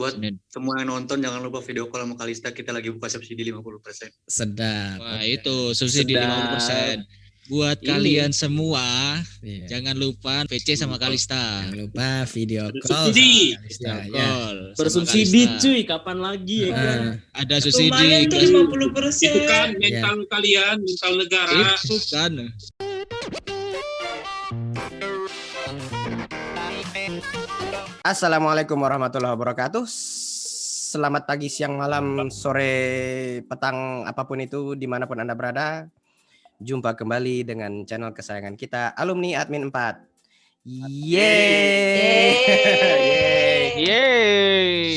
Buat semua yang nonton jangan lupa video call sama Kalista, kita lagi buka subsidi 50%. Sedap. Wah, itu subsidi 50%. Buat kalian semua, jangan lupa VC sama Kalista. Jangan lupa video call subsidi. sama Kalista. Bersubsidi cuy, kapan lagi ya kan? Ada subsidi. Lumayan tuh 50%. Itu kan mental kalian, mental negara. Itu kan. Assalamualaikum warahmatullahi wabarakatuh. Selamat pagi, siang, malam, sore, petang, apapun itu, dimanapun Anda berada. Jumpa kembali dengan channel kesayangan kita, Alumni Admin 4. Yeay. Yeay.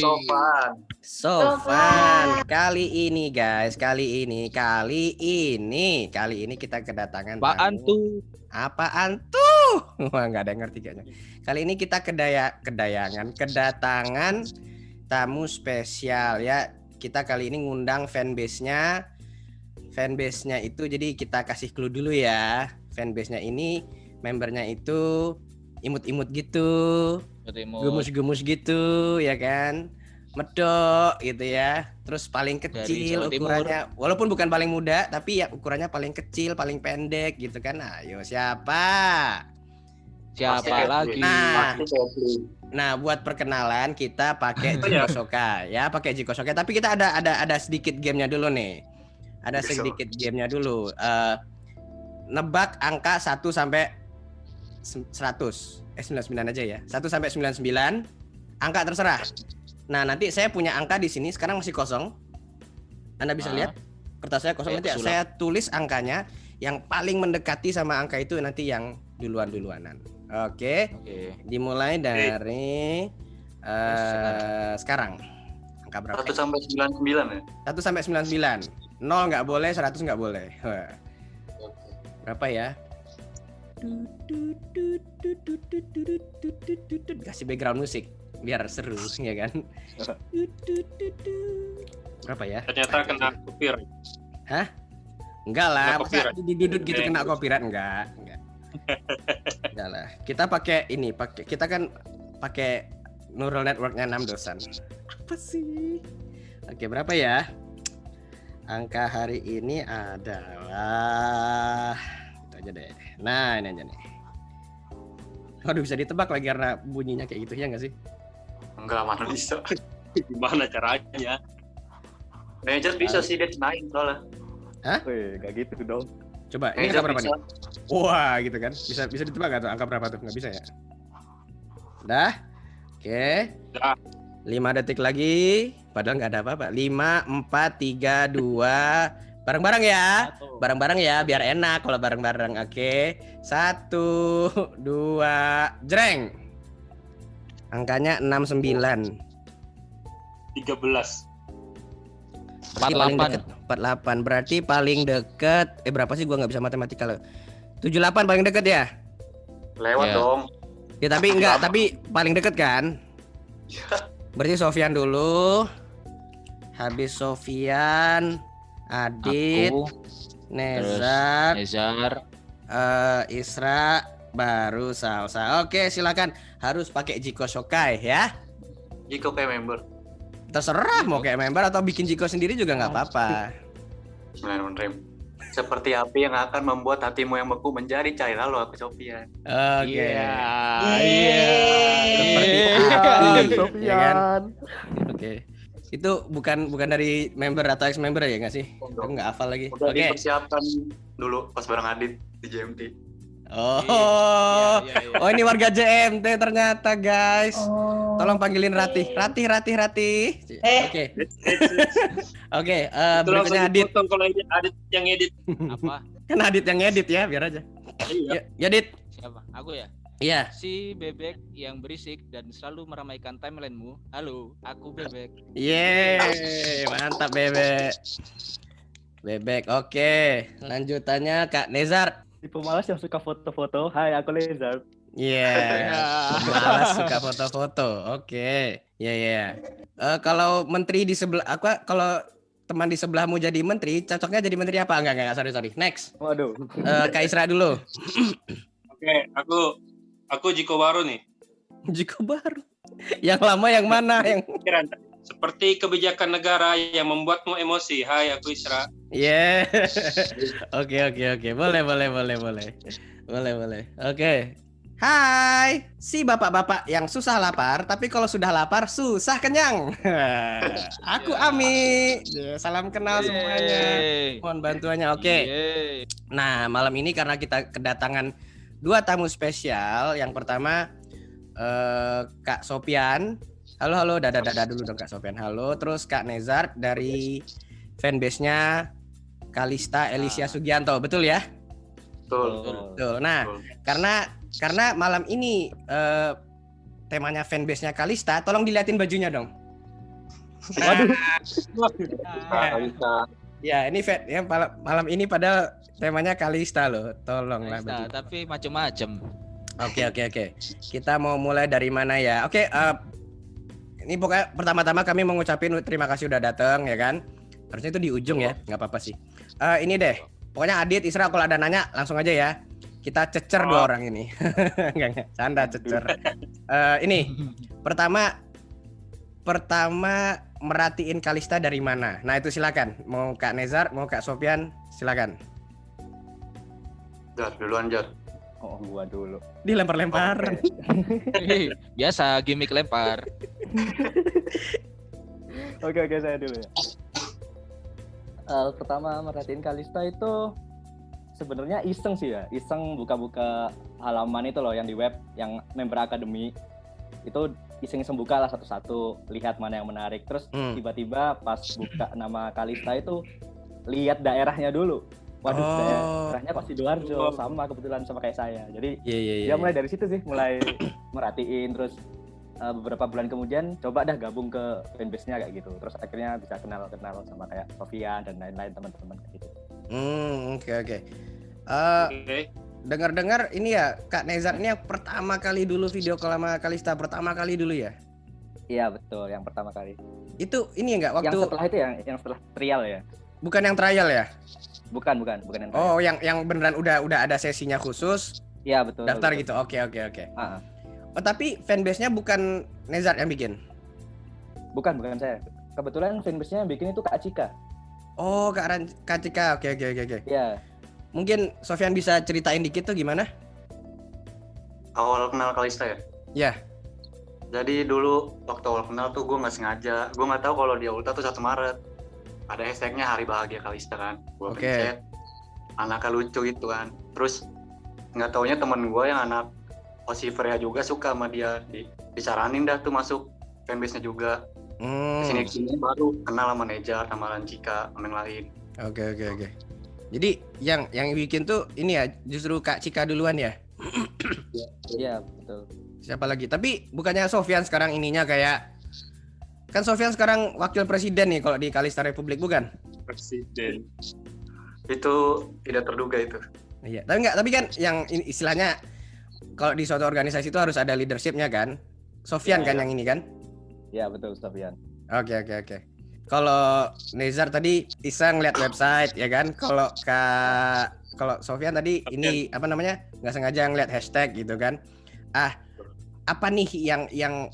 So fun. Kali ini guys, kali ini kita kedatangan Apaan tamu. tuh? Apaan tuh? Wah, nggak ada yang ngerti kayaknya. Kali ini kita kedatangan tamu spesial ya. Kita kali ini ngundang fanbase-nya itu, jadi kita kasih clue dulu ya. Fanbase-nya ini membernya itu imut-imut gitu, gemus-gemus gitu ya kan, medok gitu ya. Terus paling kecil ukurannya, walaupun bukan paling muda tapi ya ukurannya paling kecil, paling pendek gitu kan. Ayo siapa lagi? Nah, buat perkenalan kita pakai Jikosoka ya, pakai Jikosoka. Tapi kita ada sedikit gamenya dulu nih. Ada sedikit gamenya dulu. Nebak angka 1 sampai 100. 99 aja ya. 1 sampai 99. Angka terserah. Nah, nanti saya punya angka di sini, sekarang masih kosong. Anda bisa lihat kertas saya kosong, nanti saya tulis angkanya. Yang paling mendekati sama angka itu nanti yang duluan-duluanan. Oke. Dimulai dari sekarang. Angka berapa? 1 sampai 99 ya? 1 sampai 99. 0 nggak boleh, 100 nggak boleh. Berapa ya? Kasih background musik biar seru ya kan. Berapa ya? Ternyata kena copyright. Hah? Enggak lah, masa dudut gitu kena copyright enggak. Enggak lah. Kita pakai ini, kita kan pakai neural network-nya 6 dosan. Apa sih? Oke, berapa ya? Angka hari ini adalah itu aja deh. Nah, ini aja nih. Waduh, bisa ditebak lagi karena bunyinya kayak gitu ya nggak sih? Enggak, mana bisa. Gimana caranya? Nejas bisa sih, dia main soalnya. Hah? Wih, gak gitu dong. Coba, ini angka berapa nih? Wah, gitu kan. Bisa ditebak nggak tuh angka berapa tuh? Nggak bisa ya? Udah? Oke. 5 detik lagi. Padahal nggak ada apa-apa. 5, 4, 3, 2. Bareng-bareng ya. Bareng-bareng ya, biar enak kalau bareng-bareng. Oke. 1, 2, jreng. Angkanya 69. 13. 48. Berarti paling deket. Berapa sih? Gua nggak bisa matematika loh. 78 paling deket ya? Lewat dong. Ya tapi enggak, tapi paling deket kan? Berarti Sofyan dulu. Habis Sofyan, Adit, Nezar, Isra, baru Salsa. Oke, silakan. Harus pakai Jiko Shokai ya. Jiko kayak member. Terserah mau kayak member atau bikin Jiko sendiri juga nggak apa-apa. Seperti api yang akan membuat hatimu yang beku menjadi cair. Lalu aku Sofyan. Oke. Seperti api, Sofyan. ya kan? Oke. Itu bukan dari member atau ex member ya nggak sih? Aku nggak hafal lagi. Udah dipersiapkan dulu pas bareng Adit di JMT. Oh, ini warga JMT ternyata guys. Tolong panggilin Ratih. Oke, berikutnya Adit. Kalau Adit yang edit. Apa? Kan Adit yang edit ya, biar aja. Iya. Ya, Adit. Siapa? Aku ya? Iya. Si bebek yang berisik dan selalu meramaikan timelinemu. Halo, aku bebek. Yeay, mantap bebek. Bebek, oke. Lanjutannya Kak Nezar. Tipe malas yang suka foto-foto. Hai, aku Lezard. Malas suka foto-foto. Oke. Ya. Kalau menteri di sebelah kalau teman di sebelahmu jadi menteri, cocoknya jadi menteri apa? Enggak, sorry. Next. Waduh. Kak Isra dulu. Oke, aku Jiko baru nih. Jiko baru. Yang lama yang mana? Yang seperti kebijakan negara yang membuatmu emosi. Hai, aku Isra. Yeah. Oke. Boleh. Oke. Hai, si bapak-bapak yang susah lapar, tapi kalau sudah lapar susah kenyang. Aku Ami. Salam kenal semuanya. Mohon bantuannya. Oke. Nah, malam ini karena kita kedatangan 2 tamu spesial. Yang pertama Kak Sofian. Halo, dadah dulu dong Kak Sofian. Halo, terus Kak Nezar dari fanbase-nya Kalista Elysia Sugianto, betul ya? Betul. Nah, karena malam ini temanya fanbase-nya Kalista, tolong diliatin bajunya dong. Waduh. Ya, ini ya, malam ini pada temanya Kalista loh. Tolonglah baju. Tapi macam-macam. Oke. Kita mau mulai dari mana ya? Oke, ini pokoknya pertama-tama kami mengucapin terima kasih udah datang ya kan. Harusnya itu di ujung ya, nggak apa-apa sih. Ini deh, pokoknya Adit, Isra kalau ada nanya langsung aja ya. Kita cecer 2 orang ini. Enggak, canda cecer. Ini pertama merhatiin Kalista dari mana? Nah itu silakan. Mau Kak Nezar, mau Kak Sofian, silakan. Jar, duluan Jar. Oh, gua dulu. Dilempar-lemparan. Biasa gimmick lempar. Oke, saya dulu ya. Pertama merhatiin Kalista itu sebenarnya iseng sih ya. Iseng buka-buka halaman itu loh yang di web, yang member akademi. Itu iseng-iseng buka lah satu-satu, lihat mana yang menarik. Terus tiba-tiba pas buka nama Kalista itu lihat daerahnya dulu. Waduh, daerahnya kok Sidoarjo, sama kebetulan sama kayak saya. Jadi ya mulai dari situ sih, mulai merhatiin. Terus beberapa bulan kemudian coba dah gabung ke fanbase-nya kayak gitu. Terus akhirnya bisa kenal sama kayak Sofian dan lain-lain teman-teman kayak gitu. Oke. Dengar-dengar ini ya Kak Nezar ini yang pertama kali dulu video call sama Kalista, pertama kali dulu ya? Iya betul, yang pertama kali. Itu ini enggak waktu yang setelah itu yang setelah trial ya? Bukan yang trial ya? Bukan yang trial. Oh, yang beneran udah ada sesinya khusus. Iya betul. Daftar betul. gitu. Oke. Oh, tapi fanbase-nya bukan Nezar yang bikin? Bukan saya. Kebetulan fanbase-nya yang bikin itu Kak Cika. Oh, Kak Cika. Oke. Iya. Mungkin Sofian bisa ceritain dikit tuh gimana? Awal kenal Kalista ya? Ya. Jadi dulu waktu awal kenal tuh gue nggak sengaja. Gue nggak tahu kalau di Ulta tuh 1 Maret. Ada hashtagnya Hari Bahagia Kalista kan. Gue pencet. Anaknya lucu gitu kan. Terus nggak taunya temen gue yang anak Osiveria juga suka sama dia. Disaranin dah tuh masuk fanbase-nya juga. Kesini baru kenal sama Nejar, sama Lancika, sama yang lain. Oke. Jadi yang bikin tuh ini ya justru Kak Cika duluan ya? Iya betul. Siapa lagi? Tapi bukannya Sofian sekarang ininya kayak kan Sofian sekarang wakil presiden nih kalau di Kalista Republik bukan? Presiden. Itu tidak terduga itu. Iya. Tapi kan yang istilahnya kalau di suatu organisasi itu harus ada leadership-nya kan? Sofian kan yang ini kan? Iya betul Sofian. Oke. Kalau Nezar tadi iseng lihat website ya kan? Kalau Sofian tadi ini apa namanya? Nggak sengaja ngeliat hashtag gitu kan? Apa nih yang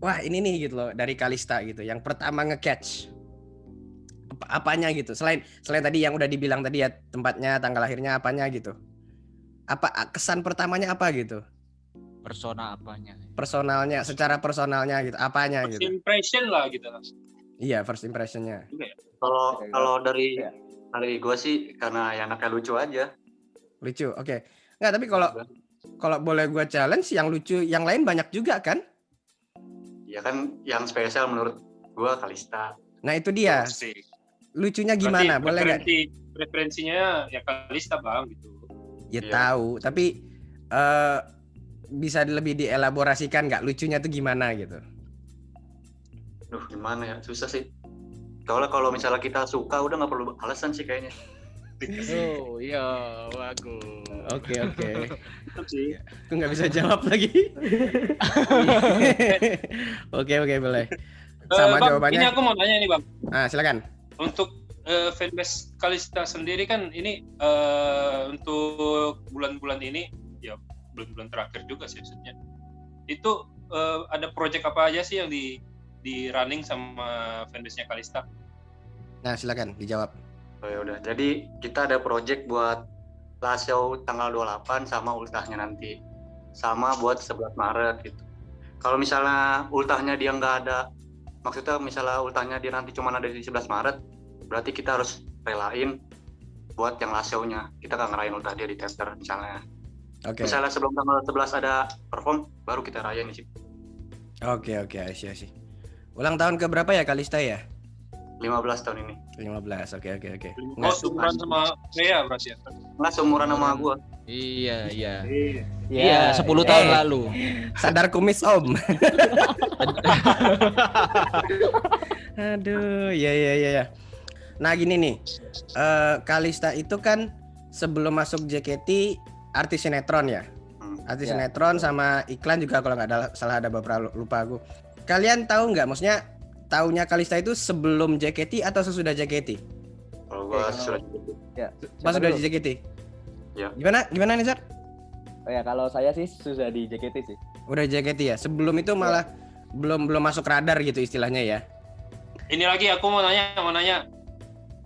wah ini nih gitu loh dari Kalista gitu. Yang pertama nge-catch apanya gitu. Selain tadi yang udah dibilang tadi ya tempatnya, tanggal lahirnya apanya gitu. Apa kesan pertamanya apa gitu? Persona apanya? Personalnya, secara personalnya gitu. Apanya First gitu? impression lah gitu. Iya, first impression-nya. Kalau dari gue sih karena ya anaknya lucu aja. Lucu, oke. Nggak, tapi kalau boleh gue challenge, yang lucu yang lain banyak juga kan? Ya kan yang spesial menurut gue Kalista. Nah itu dia. Lucunya gimana? Boleh nggak? Preferensinya ya Kalista bang gitu. Ya tahu, tapi bisa lebih dielaborasikan nggak lucunya tuh gimana gitu? Gimana ya? Susah sih. Soalnya kalau misalnya kita suka udah nggak perlu alasan sih kayaknya. Oh iya, bagus. Oke. Aku nggak bisa jawab lagi. Oke, boleh. Sama Bang, jawabannya. ini aku mau nanya nih bang. Silakan. Untuk fanbase Kalista sendiri kan ini untuk bulan-bulan ini ya bulan-bulan terakhir juga sih maksudnya. Itu ada project apa aja sih yang di running sama fanbase-nya Kalista? Nah, silakan dijawab. Oh, ya udah. Jadi kita ada project buat last show tanggal 28 sama ultahnya nanti. Sama buat 11 Maret gitu. Kalau misalnya ultahnya dia nggak ada, maksudnya misalnya ultahnya dia nanti cuma ada di 11 Maret, berarti kita harus relain buat yang last show-nya. Kita nggak ngerayain ultah dia di tester misalnya. Oke. Misalnya sebelum tanggal 11 ada perform, baru kita rayain di situ. Oke, I see. Ulang tahun ke berapa ya Kalista ya? 15 tahun ini. 15, oke. Oh, seumuran sama Rea berarti ya? Nggak seumuran sama gua. Iya. Iya, 10 tahun lalu. Sadar kumis Om. Aduh, ya. Nah gini nih, Kalista itu kan sebelum masuk JKT artis sinetron ya? Artis sinetron sama iklan juga kalau nggak salah ada beberapa, lupa aku. Kalian tahu nggak, maksudnya taunya Kalista itu sebelum JKT atau sesudah JKT? Kalau gua sudah Ya, Pas sudah di JKT? Ya. Gimana nih, Zar? Oh ya, kalau saya sih sudah di JKT sih. Udah JKT ya? Sebelum itu malah belum masuk radar gitu istilahnya ya? Ini lagi aku mau nanya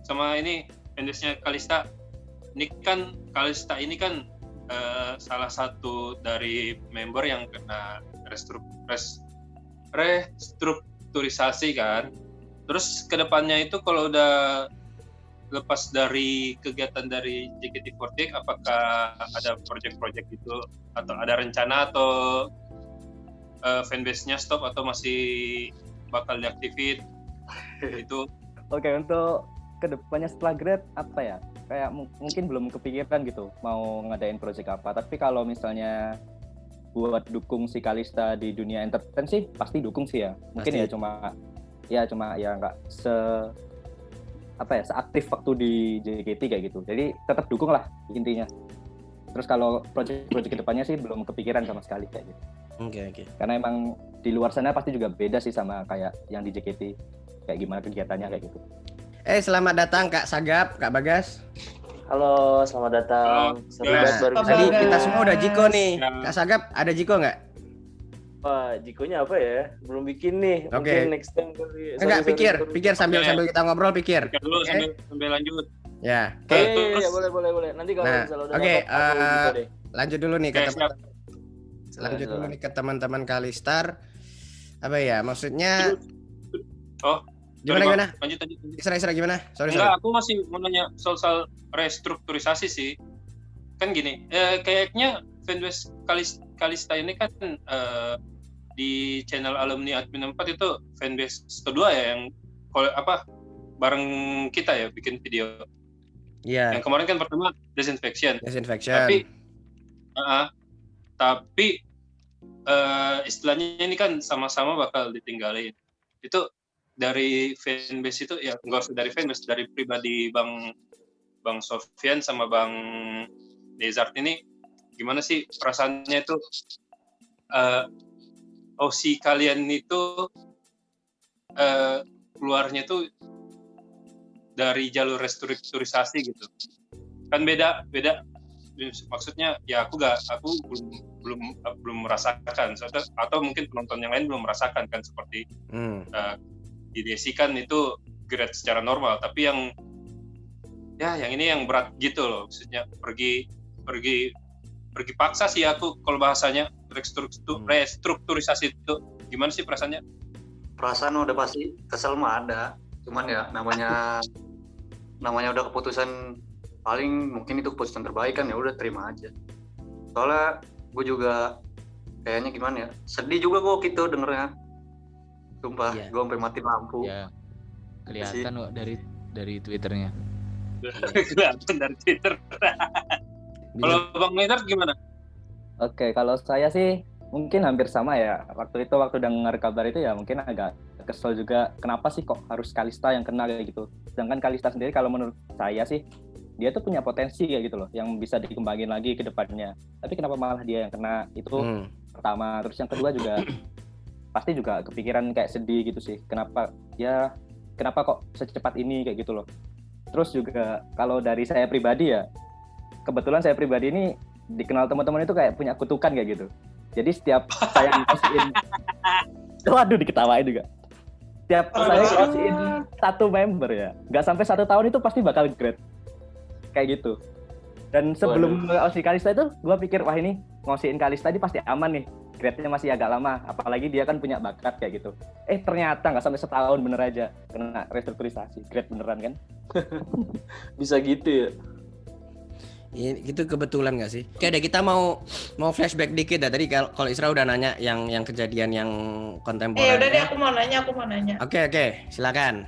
sama ini fanbase-nya Kalista. Ini kan Kalista ini kan salah satu dari member yang kena restrukturisasi kan. Terus kedepannya itu kalau udah lepas dari kegiatan dari JKT48, apakah ada project-project gitu atau ada rencana atau fanbase-nya stop atau masih bakal diaktifin itu? Oke, untuk kedepannya setelah grad apa ya? Kayak mungkin belum kepikiran gitu mau ngadain project apa. Tapi kalau misalnya buat dukung si Kalista di dunia entertain sih pasti dukung sih ya. Mungkin pasti. Cuma nggak seaktif waktu di JKT kayak gitu. Jadi tetap dukung lah intinya. Terus kalau project kedepannya sih belum kepikiran sama sekali kayak gitu. Oke. Karena emang di luar sana pasti juga beda sih sama kayak yang di JKT. Kayak gimana kegiatannya kayak gitu. Selamat datang Kak Sagap, Kak Bagas. Halo, selamat datang. Tadi kita semua udah Jiko nih. Kak Sagap, ada Jiko nggak? Wah, Jikonya apa ya? Belum bikin nih. Oke. Mungkin next time kali. Enggak, pikir sambil kita ngobrol, pikir. Pikir dulu sambil lanjut. Ya. Oke. Ya, boleh. Nanti kalau misalnya udah dapat, lanjut dulu nih ke teman-teman Kalistar. Apa ya? Maksudnya Gimana? Lanjut. Isra gimana? Sorry. Aku masih mau nanya soal restrukturisasi sih. Kan gini, kayaknya fanbase Kalista ini kan di channel alumni admin 4 itu fanbase kedua ya yang bareng kita ya bikin video. Iya. Yang kemarin kan pertama Disinfection. Tapi istilahnya ini kan sama-sama bakal ditinggalin. Itu dari fanbase itu ya nggak usah dari fanbase, dari pribadi Bang Sofyan sama Bang Desart ini gimana sih perasaannya itu si kalian itu keluarnya tuh dari jalur restrukturisasi gitu kan beda maksudnya ya aku belum merasakan atau mungkin penonton yang lain belum merasakan kan seperti di Desi kan itu grade secara normal, tapi yang ini yang berat gitu loh, maksudnya pergi paksa sih aku kalau bahasanya restrukturisasi itu gimana sih perasaannya? Perasaan udah pasti kesel mah ada, cuman ya namanya udah keputusan paling mungkin itu keputusan terbaik kan ya udah terima aja. Soalnya gue juga kayaknya gimana ya, sedih juga gue gitu dengernya. Sumpah, gue sampai mati lampu. Ya, kelihatan kok dari Twitternya. Kelihatan dari Twitter. Kalau Bang Medard gimana? Oke, kalau saya sih mungkin hampir sama ya. Waktu dengar kabar itu ya mungkin agak kesel juga. Kenapa sih kok harus Kalista yang kena kayak gitu? Sedangkan Kalista sendiri kalau menurut saya sih dia tuh punya potensi kayak gitu loh, yang bisa dikembangin lagi ke depannya. Tapi kenapa malah dia yang kena itu pertama. Terus yang kedua juga pasti juga kepikiran kayak sedih gitu sih. Kenapa kok secepat ini kayak gitu loh. Terus juga kalau dari saya pribadi ya, kebetulan saya pribadi ini dikenal teman-teman itu kayak punya kutukan kayak gitu. Jadi setiap saya ngasihin, waduh diketawain juga. Setiap saya ngasihin satu member ya, nggak sampai 1 tahun itu pasti bakal grade kayak gitu. Dan sebelum ngasihin Kalista itu, gue pikir wah ini ngasihin Kalista ini pasti aman nih, grade-nya masih agak lama, apalagi dia kan punya bakat kayak gitu. Ternyata nggak sampai 1 tahun bener aja kena restrukturisasi, grade beneran kan? Bisa gitu ya. Itu kebetulan nggak sih? Oke deh, kita mau flashback dikit dah. Tadi kalau Isra udah nanya yang kejadian yang kontemporer. Udah deh, aku mau nanya. Oke, silakan.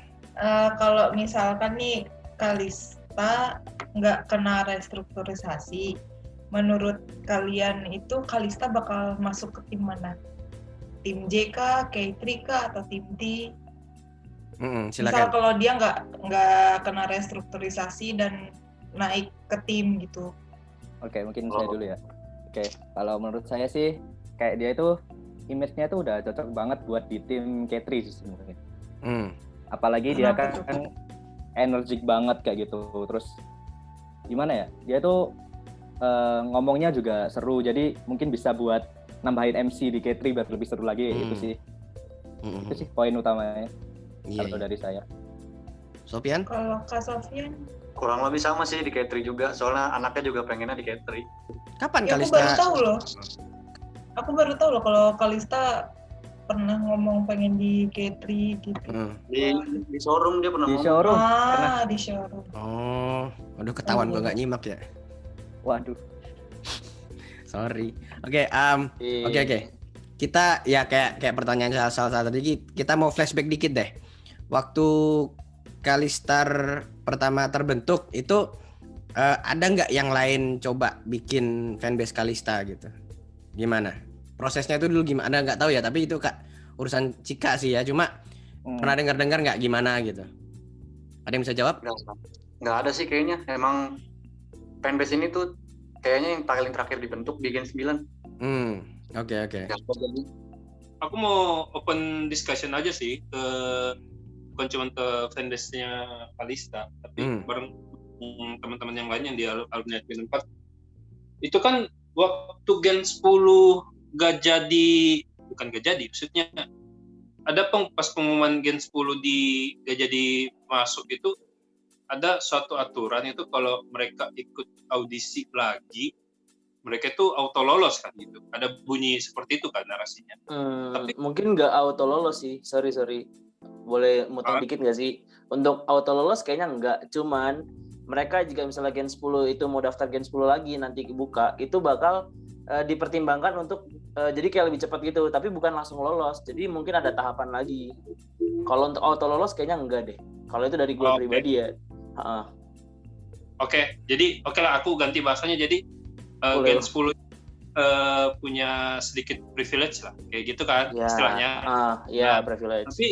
Kalau misalkan nih Kalista nggak kena restrukturisasi, menurut kalian itu Kalista bakal masuk ke tim mana? Tim J kah, K3 kah, atau tim T? Silakan. Misal kalau dia nggak kena restrukturisasi dan naik ke tim gitu. Oke, mungkin saya dulu ya. Oke, kalau menurut saya sih kayak dia itu image-nya itu udah cocok banget buat di tim K3 sih sebenarnya. Apalagi dia kan energik banget kayak gitu. Terus gimana ya? Dia tuh ngomongnya juga seru. Jadi mungkin bisa buat nambahin MC di K3 biar lebih seru lagi. Itu sih poin utamanya. Kalau dari saya. Sofian? Kalau Kak Sofian? Kurang lebih sama sih di K3 juga, soalnya anaknya juga pengennya di K3. Kapan ya, Kalista? Aku baru tahu loh kalau Kalista pernah ngomong pengen di K3 gitu. Di showroom dia pernah di ngomong. showroom. Di showroom. Oh, aduh ketahuan gue nggak nyimak ya. Waduh. Sorry. Oke. Kita ya kayak pertanyaan salah tadi, kita mau flashback dikit deh. Waktu Kalistar pertama terbentuk itu ada nggak yang lain coba bikin fanbase Kalista gitu? Gimana? Prosesnya itu dulu gimana? Ada nggak tahu ya, tapi itu urusan Cika sih ya. Cuma pernah dengar nggak gimana gitu? Ada yang bisa jawab? Nggak ada sih kayaknya. Emang fanbase ini tuh kayaknya yang paling terakhir dibentuk di Gen 9. Oke. Aku mau open discussion aja sih bukan cuma ke fanbase-nya Kalista, tapi bareng teman-teman yang lain yang di alumni Gen 4. Itu kan waktu Gen 10 gak jadi, maksudnya ada pas pengumuman Gen 10 gak jadi masuk itu, ada suatu aturan itu kalau mereka ikut audisi lagi, mereka itu auto lolos kan gitu. Ada bunyi seperti itu kan narasinya. Tapi mungkin nggak auto lolos sih, sorry. Boleh mutang dikit nggak sih? Untuk auto lolos kayaknya nggak, cuman mereka jika misalnya Gen 10 itu mau daftar Gen 10 lagi nanti buka, itu bakal dipertimbangkan untuk jadi kayak lebih cepat gitu, tapi bukan langsung lolos. Jadi mungkin ada tahapan lagi. Kalau untuk auto lolos kayaknya enggak deh. Kalau itu dari gue pribadi ya. Oke, jadi lah aku ganti bahasanya. Jadi Gen 10 punya sedikit privilege lah, kayak gitu kan istilahnya. Privilege. Tapi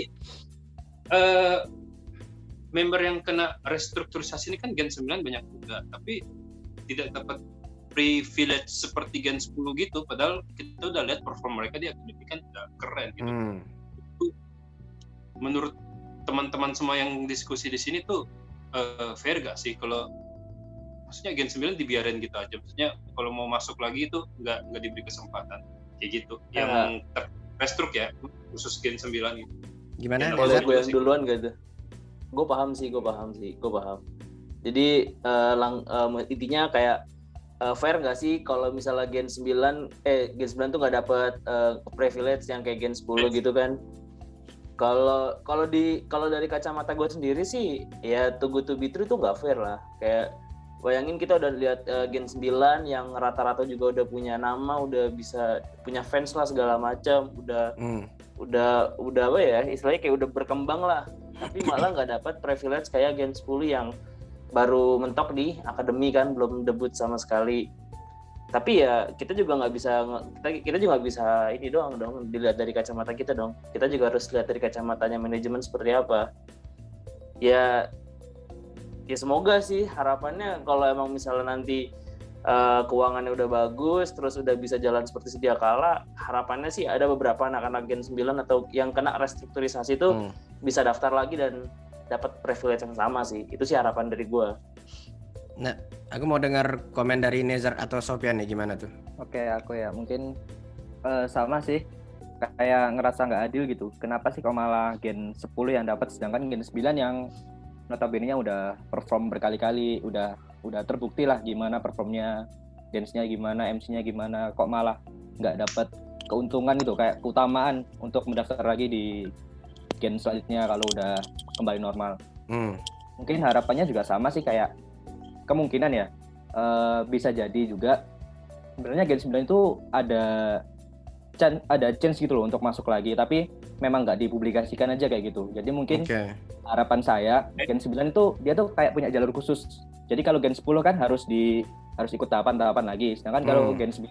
member yang kena restrukturisasi ini kan Gen 9 banyak juga, tapi tidak dapat privilege seperti Gen 10 gitu, padahal kita udah lihat perform mereka di akademi kan udah keren gitu. Menurut teman-teman semua yang diskusi di sini tuh fair gak sih kalau maksudnya Gen 9 dibiarin gitu aja, maksudnya kalau mau masuk lagi itu nggak diberi kesempatan kayak gitu, yang restruk ya khusus Gen 9 gitu. Gimana? Boleh gue yang duluan gak tuh? Gue paham. Jadi intinya kayak fair nggak sih kalau misalnya Gen 9 tuh nggak dapet privilege yang kayak Gen 10 gitu kan? Kalau dari kacamata gue sendiri sih ya too good to be true tuh nggak fair lah. Kayak bayangin kita udah lihat Gen 9 yang rata-rata juga udah punya nama, udah bisa punya fans lah segala macam, udah apa ya, istilahnya kayak udah berkembang lah, tapi malah nggak dapat privilege kayak Gen 10 yang baru mentok di akademi kan, belum debut sama sekali. Tapi ya kita juga nggak bisa ini doang dilihat dari kacamata kita dong. Kita juga harus lihat dari kacamatanya manajemen seperti apa. Ya semoga sih harapannya kalau emang misalnya nanti keuangannya udah bagus, terus udah bisa jalan seperti sedia kala, harapannya sih ada beberapa anak-anak Gen 9 atau yang kena restrukturisasi itu bisa daftar lagi dan dapat privilege yang sama sih. Itu sih harapan dari gue. Nah, aku mau dengar komen dari Nezar atau Sofian nih, gimana tuh? Oke, aku ya mungkin sama sih, kayak ngerasa nggak adil gitu. Kenapa sih kok malah Gen 10 yang dapat, sedangkan Gen 9 yang notabene-nya udah perform berkali-kali, udah terbukti lah gimana performnya, dance-nya gimana, MC-nya gimana, kok malah nggak dapat keuntungan gitu, kayak keutamaan untuk mendaftar lagi di Gen selanjutnya kalau udah kembali normal. Mungkin harapannya juga sama sih, kayak kemungkinan ya bisa jadi juga sebenarnya Gen 9 itu ada chance gitu loh untuk masuk lagi, tapi memang nggak dipublikasikan aja kayak gitu. Jadi mungkin harapan saya Gen 9 itu dia tuh kayak punya jalur khusus. Jadi kalau Gen 10 kan harus ikut tahapan-tahapan lagi. Sedangkan kalau Gen 9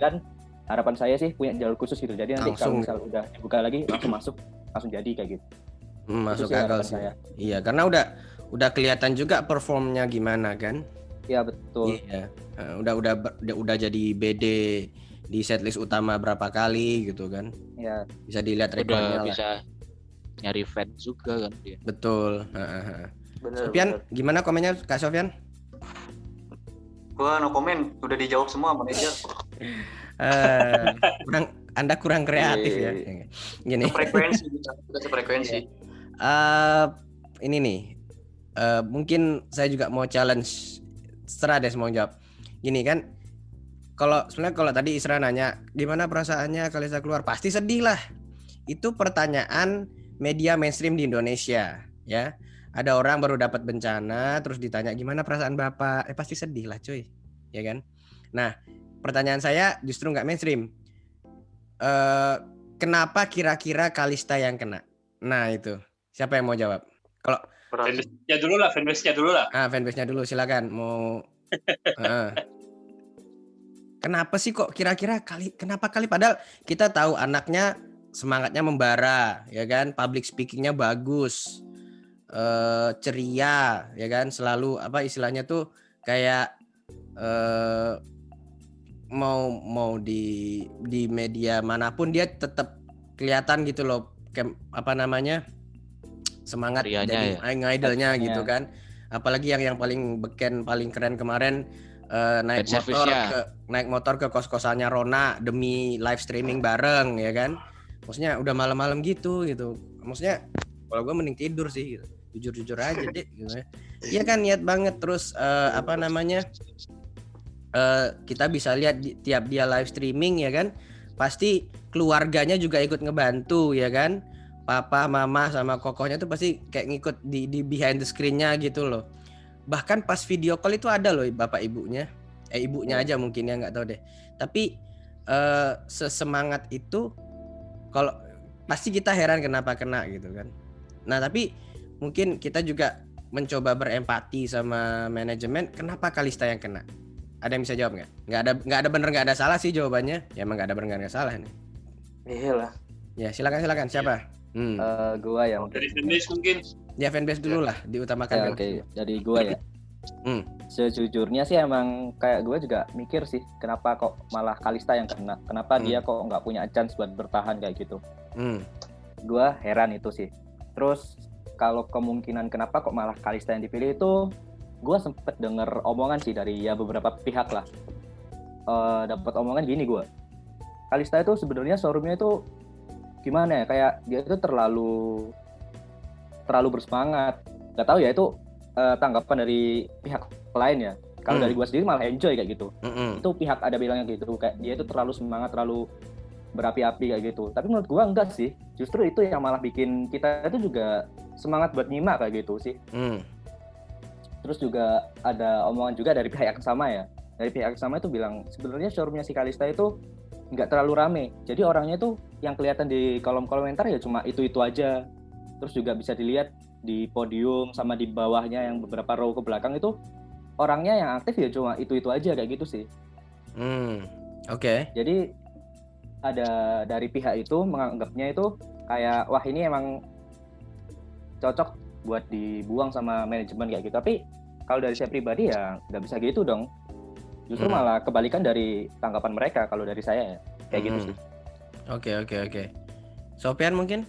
harapan saya sih punya jalur khusus gitu. Jadi nanti kalau misal udah dibuka lagi langsung jadi kayak gitu. Masuk akal sih. Saya. Iya, karena udah kelihatan juga performnya gimana kan? Iya, betul. Iya. Udah jadi BD di setlist utama berapa kali gitu kan? Iya. Bisa dilihat rekornya lah. Bisa nyari fans juga kan dia. Betul. Sofyan, gimana komennya Kak Sofyan? Gua no komen, udah dijawab semua manajer. Anda kurang kreatif ya. Gini. Frekuensi kita sefrekuensi. Ini nih. Mungkin saya juga mau challenge. Serah deh mau jawab. Gini kan. Kalau tadi Isra nanya gimana perasaannya Kalista keluar, pasti sedih lah. Itu pertanyaan media mainstream di Indonesia, ya. Ada orang baru dapat bencana, terus ditanya gimana perasaan Bapak, pasti sedih lah, cuy, ya kan. Nah, pertanyaan saya justru nggak mainstream. Kenapa kira-kira Kalista yang kena? Nah itu, siapa yang mau jawab? Kalau fanbase-nya dulu lah. Fanbase-nya dulu, silakan. Mau. Kenapa sih kok kira-kira kenapa kali, padahal kita tahu anaknya semangatnya membara, ya kan, public speakingnya bagus, ceria, ya kan, selalu apa istilahnya tuh kayak mau di media manapun dia tetap kelihatan gitu loh, semangat jadi idolnya gitu kan, apalagi yang paling beken paling keren kemarin. Naik motor ke kos-kosannya Rona demi live streaming bareng, ya kan, maksudnya udah malam-malam gitu, maksudnya kalau gue mending tidur sih gitu. Jujur aja deh gitu ya. Iya kan, niat banget. Terus kita bisa lihat tiap dia live streaming, ya kan, pasti keluarganya juga ikut ngebantu, ya kan, papa, mama sama kokohnya tuh pasti kayak ngikut di behind the screen-nya gitu loh. Bahkan pas video call itu ada loh bapak ibunya, ibunya aja mungkin ya, nggak tahu deh. Tapi sesemangat itu, kalau pasti kita heran kenapa kena gitu kan. Nah tapi mungkin kita juga mencoba berempati sama manajemen, kenapa Kalista yang kena? Ada yang bisa jawab nggak? Nggak ada bener nggak ada salah sih jawabannya. Ya emang nggak ada bener nggak ada salah nih. Iyalah. Ya silakan siapa? Gua yang dari fanbase mungkin. Ya fanbase dulu lah, diutamakan. Oke. Jadi gua ya. Sejujurnya sih emang kayak gue juga mikir sih, kenapa kok malah Kalista yang kena, kenapa dia kok nggak punya chance buat bertahan kayak gitu. Gue heran itu sih. Terus kalau kemungkinan kenapa kok malah Kalista yang dipilih itu, gue sempet denger omongan sih dari ya beberapa pihak lah. Dapat omongan gini gue, Kalista itu sebenarnya showroomnya itu gimana ya, kayak dia itu terlalu bersemangat. Gak tahu ya itu tanggapan dari pihak lain ya. Kalau dari gue sendiri malah enjoy kayak gitu. Itu pihak ada bilangnya gitu, kayak dia itu terlalu semangat, terlalu berapi-api kayak gitu. Tapi menurut gue enggak sih. Justru itu yang malah bikin kita itu juga semangat buat nyimak kayak gitu sih. Terus juga ada omongan juga dari pihak yang sama ya. Dari pihak yang sama itu bilang sebenarnya showroomnya si Kalista itu nggak terlalu rame. Jadi orangnya tuh yang kelihatan di kolom komentar ya cuma itu aja. Terus juga bisa dilihat di podium sama di bawahnya yang beberapa row ke belakang itu orangnya yang aktif ya cuma itu aja kayak gitu sih. Oke. Jadi ada dari pihak itu menganggapnya itu kayak wah ini emang cocok buat dibuang sama manajemen kayak gitu. Tapi kalau dari saya pribadi ya nggak bisa gitu dong. Justru malah kebalikan dari tanggapan mereka kalau dari saya ya kayak gitu sih. Oke. Sofyan mungkin?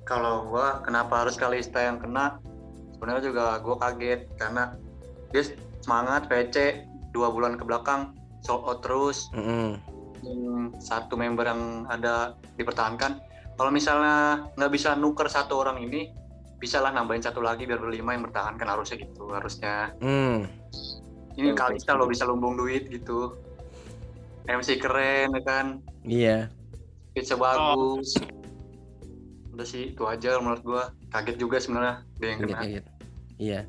Kalau gua kenapa harus Kalista yang kena? Sebenarnya juga gua kaget karena dia semangat VC 2 bulan ke belakang sold out terus. satu member yang ada dipertahankan. Kalau misalnya nggak bisa nuker satu orang ini, bisa lah nambahin satu lagi biar berlima yang bertahankan, harusnya gitu harusnya. Ini Kalista lo bisa lumbung duit gitu. MC keren ya kan. Iya. Pitch bagus. Udah sih itu aja menurut gua. Kaget juga sebenarnya dia yang kena. Kaget. Iya.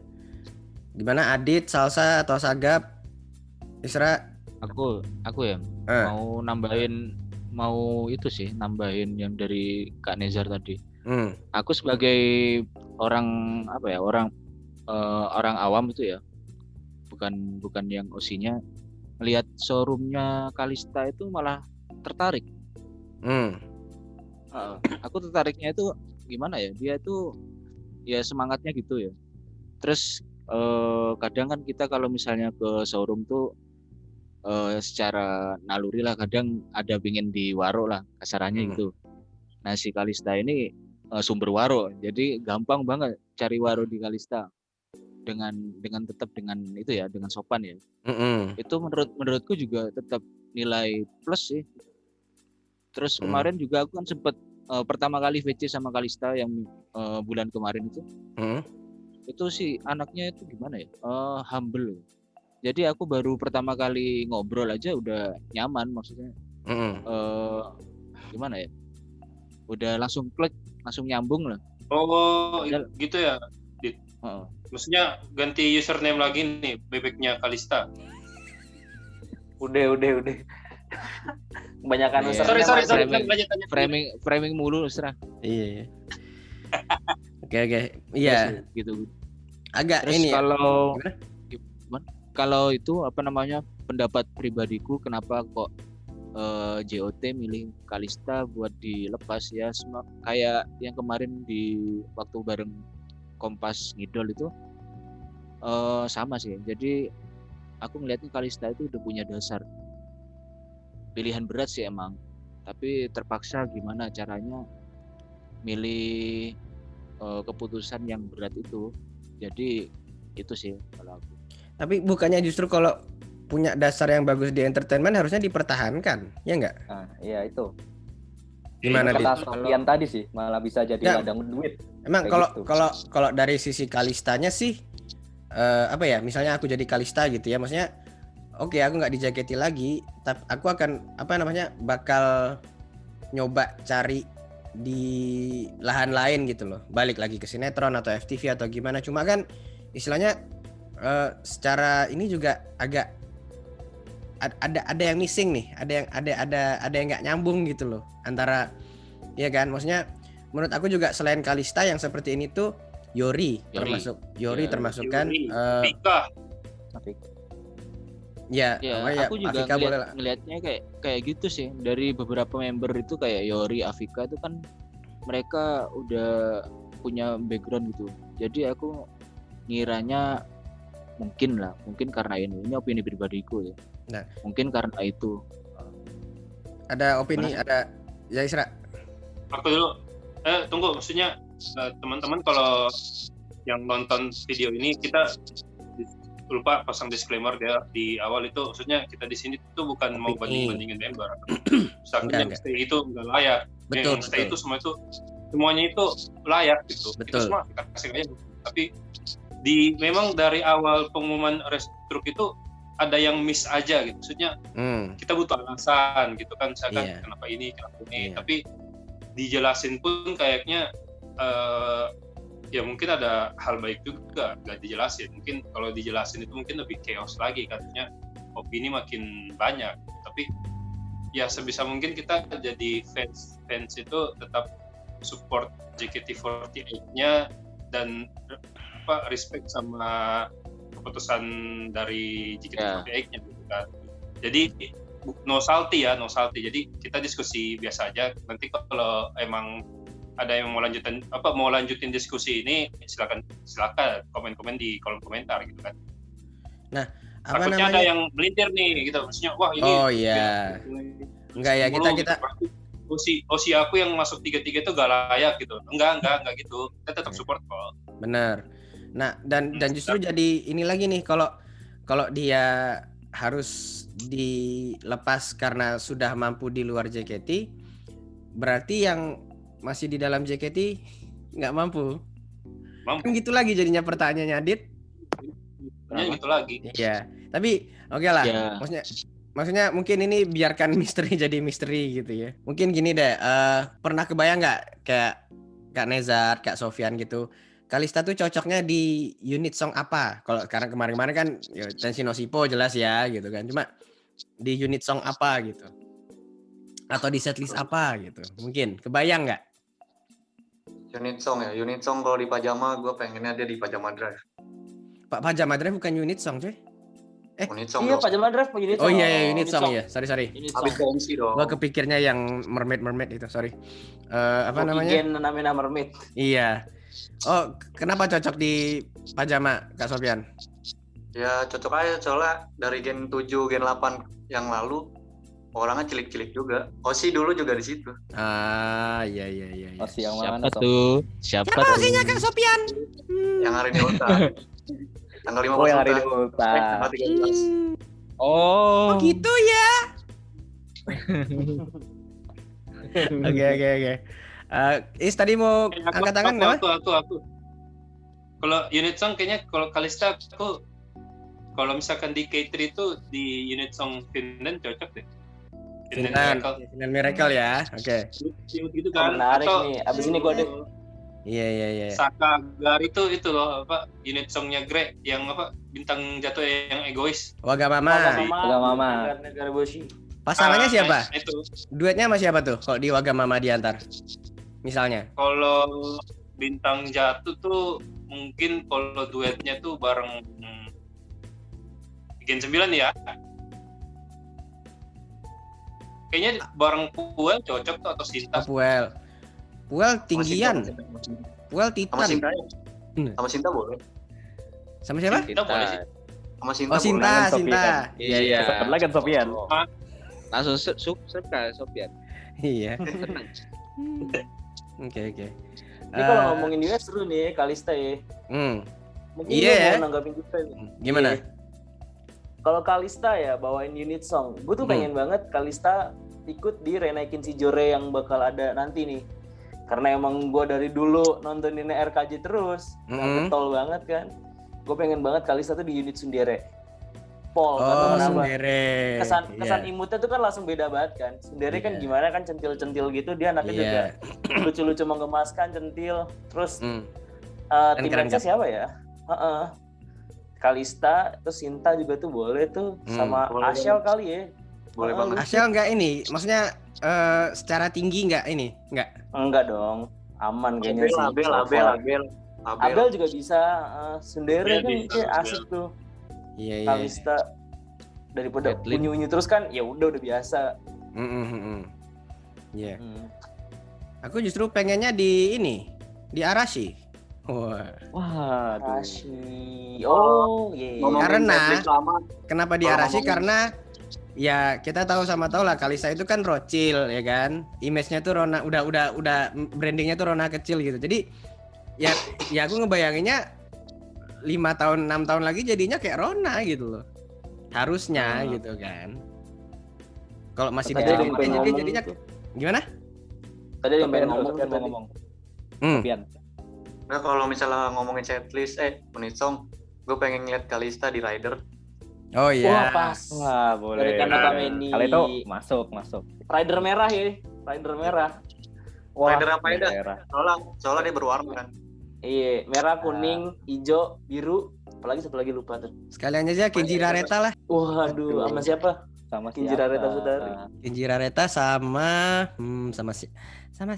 Gimana Adit, Salsa atau Sagap? Isra? Aku ya mau nambahin yang dari Kak Nezar tadi. Aku sebagai orang orang awam itu ya, bukan yang OC-nya, melihat showroomnya Kalista itu malah tertarik. Aku tertariknya itu gimana ya, dia itu ya semangatnya gitu ya. Terus kadang kan kita kalau misalnya ke showroom tuh secara naluri lah kadang ada pingin di waro lah kasarannya gitu. Nah si Kalista ini sumber waro, jadi gampang banget cari waro di Kalista dengan tetap dengan itu ya, dengan sopan ya. Itu menurutku juga tetap nilai plus sih. Terus kemarin juga aku kan sempat pertama kali VC sama Kalista yang bulan kemarin itu si anaknya itu gimana ya, humble. Jadi aku baru pertama kali ngobrol aja udah nyaman, maksudnya gimana ya, udah langsung klik, langsung nyambung lah. Gitu ya. Maksudnya ganti username lagi nih, bebeknya Kalista. Udah. Kebanyakan Sorry. Framing mulu serah. Iya. Oke. Iya. Gitu. Agak terus ini kalau itu apa namanya, pendapat pribadiku kenapa kok JOT milih Kalista buat dilepas ya, kayak yang kemarin di waktu bareng Kompas Ngidol itu sama sih. Jadi aku ngeliatnya Kalista itu udah punya dasar. Pilihan berat sih emang, tapi terpaksa gimana caranya milih keputusan yang berat itu. Jadi itu sih kalau aku. Tapi bukannya justru kalau punya dasar yang bagus di entertainment harusnya dipertahankan, ya enggak? Nah, iya itu. Gimana kata Sofian tadi sih, malah bisa jadi ladang duit. Emang kalau dari sisi Kalistanya sih apa ya? Misalnya aku jadi Kalista gitu ya, maksudnya oke, aku nggak dijaketi lagi, tapi aku akan bakal nyoba cari di lahan lain gitu loh. Balik lagi ke sinetron atau FTV atau gimana. Cuma kan istilahnya secara ini juga agak ada yang missing nih, ada yang nggak nyambung gitu loh antara, ya kan, maksudnya menurut aku juga selain Kalista yang seperti ini tuh Yori. termasukkan Ya, aku juga ngelihatnya kayak gitu sih. Dari beberapa member itu kayak Yori, Afika itu kan mereka udah punya background gitu. Jadi aku ngiranya mungkin karena ini opini pribadiku ya. Nah, mungkin karena itu. Ada opini, ada ya Isra. Aku dulu. Tunggu, maksudnya teman-teman kalau yang nonton video ini, kita lupa pasang disclaimer dia di awal itu, maksudnya kita di sini tuh bukan mau bandingin member. Misalnya yang stay itu nggak layak. Yang stay itu semuanya itu layak gitu. Itu semua kita kasih aja. Tapi memang dari awal pengumuman restruk itu ada yang miss aja gitu. Maksudnya kita butuh alasan gitu kan, misalkan kenapa ini. Tapi dijelasin pun kayaknya ya mungkin ada hal baik juga nggak dijelasin. Mungkin kalau dijelasin itu mungkin lebih chaos lagi, katanya opini makin banyak. Tapi ya sebisa mungkin kita jadi fans itu tetap support JKT48-nya dan respect sama keputusan dari JKT48-nya gitu kan. Jadi no salty. Jadi kita diskusi biasa aja. Nanti kalau emang ada yang mau lanjutin diskusi ini, silakan komen di kolom komentar gitu kan. Nah, takutnya ada yang melintir nih gitu, maksudnya wah ini. Oh iya. Enggak ya, kita Osi aku yang masuk 3 itu gak layak gitu. Enggak gitu. Kita tetap support kok. Benar. Nah, dan justru jadi ini lagi nih, kalau dia harus dilepas karena sudah mampu di luar JKT, berarti yang masih di dalam JKT nggak mampu. Kan gitu lagi jadinya pertanyaannya, Adit. Gitu lagi. Iya, tapi oke lah. Ya. Maksudnya mungkin ini biarkan misteri jadi misteri gitu ya. Mungkin gini deh, pernah kebayang nggak kayak Kak Nezar, Kak Sofyan gitu, Kalista tuh cocoknya di unit song apa? Kalau sekarang kemarin-kemarin kan ya, Tenshi no Shippo jelas ya gitu kan. Cuma di unit song apa gitu? Atau di setlist apa gitu? Mungkin kebayang nggak? Unit song ya. Unit song kalau di Pajama gue pengennya dia di Pajama Drive. Pak Pajama Drive bukan unit song cuy. Unit song Iya, dong. Pajama Drive unit Oh song. iya, unit song ya. Sorry. Unit Habis song. MC dong. Gua kepikirnya yang mermaid itu, sorry. Apa namanya? Gen namanya mermaid. Iya. Oh, kenapa cocok di Pajama, Kak Sofyan? Ya cocok aja soalnya dari Gen 7, Gen 8 yang lalu orangnya cilik-cilik juga. Osi dulu juga di situ. Ah, iya. Osi yang Siapa mana? Sob? tuh? Siapa tuh? Osinya Kak Sofyan? Yang hari ini Ulta. Tanggal 15 Oh, yang hari Ulta. ini Ulta. Tanggal 13. Oh. Oh gitu ya. Oke. Is tadi mau angkat tangan nggak? Aku. Kalau unit song kayaknya kalau Kalista aku kalau misalkan di K3 itu di unit song Finland cocok deh. Finland Miracle ya. Oke. Gitu kan. Menarik Atau nih. Abis ini gue deh. Iya. Saka Gar itu loh apa unit songnya Grey yang apa bintang jatuh yang egois. Wagamama. Wagamama. Negara Boshi. Pasangannya siapa? Itu. Duetnya sama siapa tuh? Kalau di Wagamama diantar. Misalnya. Kalau bintang jatuh tuh mungkin kalau duetnya tuh bareng Gen 9 ya. Kayaknya bareng Puel cocok tuh atau Sinta. Puel tinggian. Puel Sama titan. Sinta ya? Sama Sinta boleh. Sama siapa? Sinta boleh sih. Sama Sinta Oh, boleh. Sinta. Iya. Sempet lagi kan Sofyan. Langsung suka Sofyan. Iya. Oke. Ini kalau ngomongin US seru nih Kalista ya. Mungkin Iya gue ya. mau nanggapin juga nih. Gimana? Iya. Kalau Kalista ya bawain unit song, gue tuh pengen banget Kalista ikut di Renaikin Shijore yang bakal ada nanti nih. Karena emang gue dari dulu nontonin RKJ terus, getol banget kan. Gue pengen banget Kalista tuh di unit Sundere. Pol, atau kenapa? Sundere. Kesan imutnya tuh kan langsung beda banget kan. Sundere kan gimana kan centil-centil gitu, dia anaknya juga lucu-lucu menggemaskan, centil. Terus teammates siapa ya? Kalista, terus Sinta juga tuh boleh tuh, sama Ashel kali ya. Boleh banget. Ashel enggak ini, maksudnya secara tinggi enggak ini? Enggak dong, aman kayaknya sih. Abel juga bisa, Sundere kan kayak asik tuh. Iya. Kalista daripada unyu-unyu terus kan, ya udah biasa. Iya. Aku justru pengennya di Arashi. Wah, Arashi. Oh, iya. Karena kenapa di Arashi? Karena ya kita tahu lah Kalista itu kan Rothschild ya kan. Image-nya tuh Rona udah brandingnya tuh Rona kecil gitu. Jadi ya aku ngebayanginnya 5 tahun 6 tahun lagi jadinya kayak Rona gitu loh. Harusnya gitu kan. Kalau masih di jadinya gimana? Tadi yang pengen ngomong. Sofyan. Nah kalau misalnya ngomongin setlist, unit song, gue pengen ngeliat Kalista di Rider. Oh iya. Wah pas. Wah boleh. Dari Kanakameni. Kali itu masuk. Rider merah ya, Rider merah. Wah, Rider apa ya? Soalnya dia berwarna kan. Iya, merah, kuning, hijau, biru. Apalagi satu lagi lupa tuh. Sekalian aja Kenji Rareta lah. Waduh, sama siapa? Sama Kenji Rareta Sudari. Kenji Rareta sama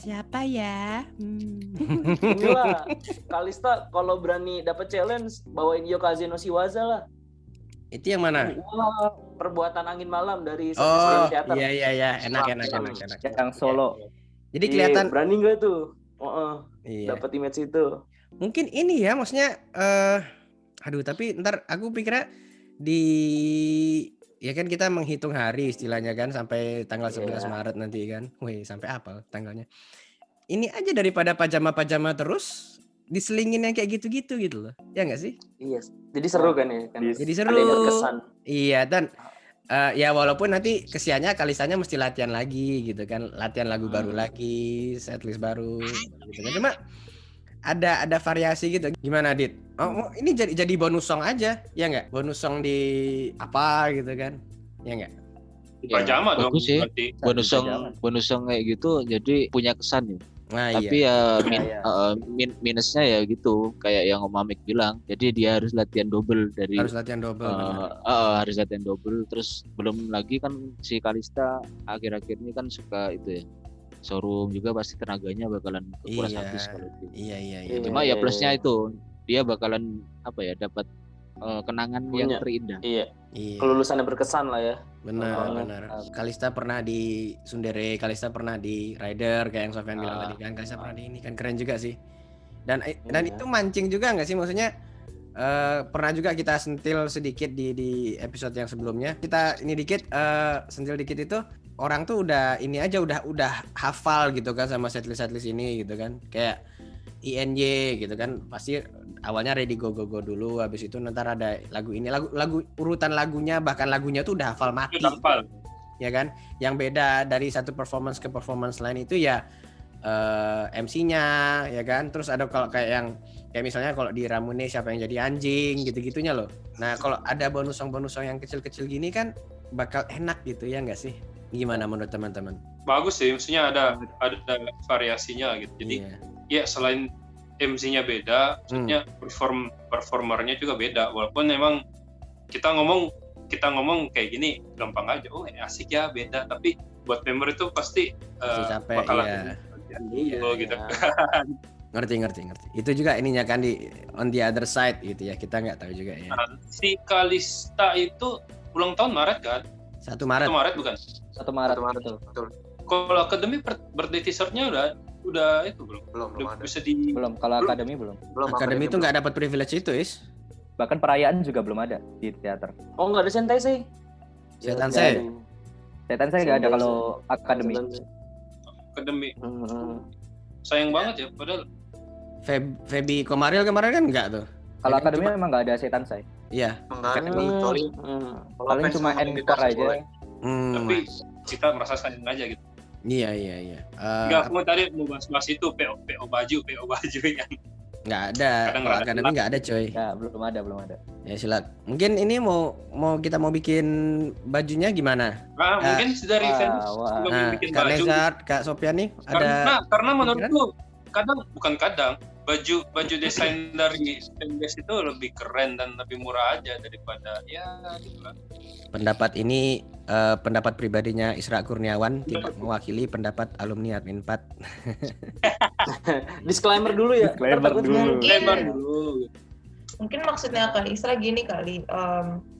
siapa ya? Inilah Kalista kalau berani dapat challenge bawain Yokaze no Shiwaza lah. Itu yang mana? Wah, perbuatan angin malam dari teater. Iya, enak. Yang solo. Jadi kelihatan berani nggak tuh? Iya. Dapat image itu. Mungkin ini ya, maksudnya tapi ntar aku pikirnya ya kan kita menghitung hari istilahnya kan sampai tanggal 11 Maret nanti kan. Wih, sampai apa tanggalnya? Ini aja daripada pajama terus diselingin yang kayak gitu-gitu gitu loh. Ya nggak sih? Iya. Jadi seru kan ya? Kan? Jadi seru. Ada yang berkesan. Iya, dan ya walaupun nanti kesiannya Kalistanya mesti latihan lagi gitu kan, latihan lagu baru lagi, setlist baru gitu kan. Cuma ada variasi gitu. Gimana Dit? Oh, ini jadi bonus song aja, ya nggak? Bonus song di apa gitu kan? Ya nggak? Pajama dong. Bagus sih. Berarti. Bonus song kayak gitu jadi punya kesan ya. Nah, Tapi iya. minusnya ya gitu, kayak yang Om Amik bilang. Jadi dia harus latihan double dari Harus latihan double. harus latihan double. Terus belum lagi kan si Kalista akhir-akhir ini kan suka itu ya. Showroom juga pasti tenaganya bakalan kekuras habis kalau itu. Iya. Cuma ya plusnya itu dia bakalan dapat kenangan yang terindah. Iya. Kelulusannya berkesan lah ya. Benar. Kalista pernah di Sundere, Kalista pernah di Rider kayak yang Sofyan bilang tadi kan. Kalista pernah di ini kan, keren juga sih. Dan itu mancing juga nggak sih, maksudnya pernah juga kita sentil sedikit di episode yang sebelumnya. Kita ini dikit sentil dikit itu orang tuh udah ini aja udah hafal gitu kan sama setlist ini gitu kan. Kayak INY gitu kan, pasti awalnya Ready Go Go Go dulu, habis itu nanti ada lagu ini, lagu urutan lagunya, bahkan lagunya tuh udah hafal mati. Ya kan? Yang beda dari satu performance ke performance lain itu ya MC-nya ya kan. Terus ada kalau kayak misalnya kalau di Ramune siapa yang jadi anjing gitu-gitunya loh. Nah, kalau ada bonus song yang kecil-kecil gini kan bakal enak gitu ya enggak sih? Gimana menurut teman-teman? Bagus sih, maksudnya ada variasinya gitu. Jadi ya selain MC-nya beda, maksudnya performernya juga beda. Walaupun memang kita ngomong kayak gini gampang aja, asik ya beda. Tapi buat member itu pasti bakalan gitu kan. Ngerti. Itu juga ininya kan di on the other side gitu ya. Kita nggak tahu juga ya. Si Kalista itu ulang tahun Maret kan? 1 Maret. 1 Maret bukan? 1 Maret betul. Kalau Akademi birthday t-shirt-nya udah itu belum ada. Bisa belum. Kalau Akademi belum. Akademi itu nggak dapat privilege itu, Is. Bahkan perayaan juga belum ada di teater. Oh, nggak ada Sentai sih. Sentai nggak ada kalau Akademi. Sayang banget ya, padahal Feby Komaril kemarin kan enggak tuh. Kalau Akademi memang nggak ada Setansai. Iya. Paling cuma encore aja. Tapi kita merasa sayang aja gitu. Iya. Enggak, aku tadi mau bahas itu PO baju yang nggak ada. Kalau Akademi nggak ada, coy. Ya, belum ada. Ya silakan. Mungkin ini kita mau bikin bajunya gimana? Mungkin dari fans bikin Kak baju. Nezar, Kak Sofian nih ada. Karena menurutku baju desain dari fanbase itu lebih keren dan lebih murah aja daripada gitu lah. Pendapat ini pendapat pribadinya Isra Kurniawan, tidak mewakili pendapat alumni Admin 4. Disclaimer dulu ya. Mungkin maksudnya Kak Isra gini kali,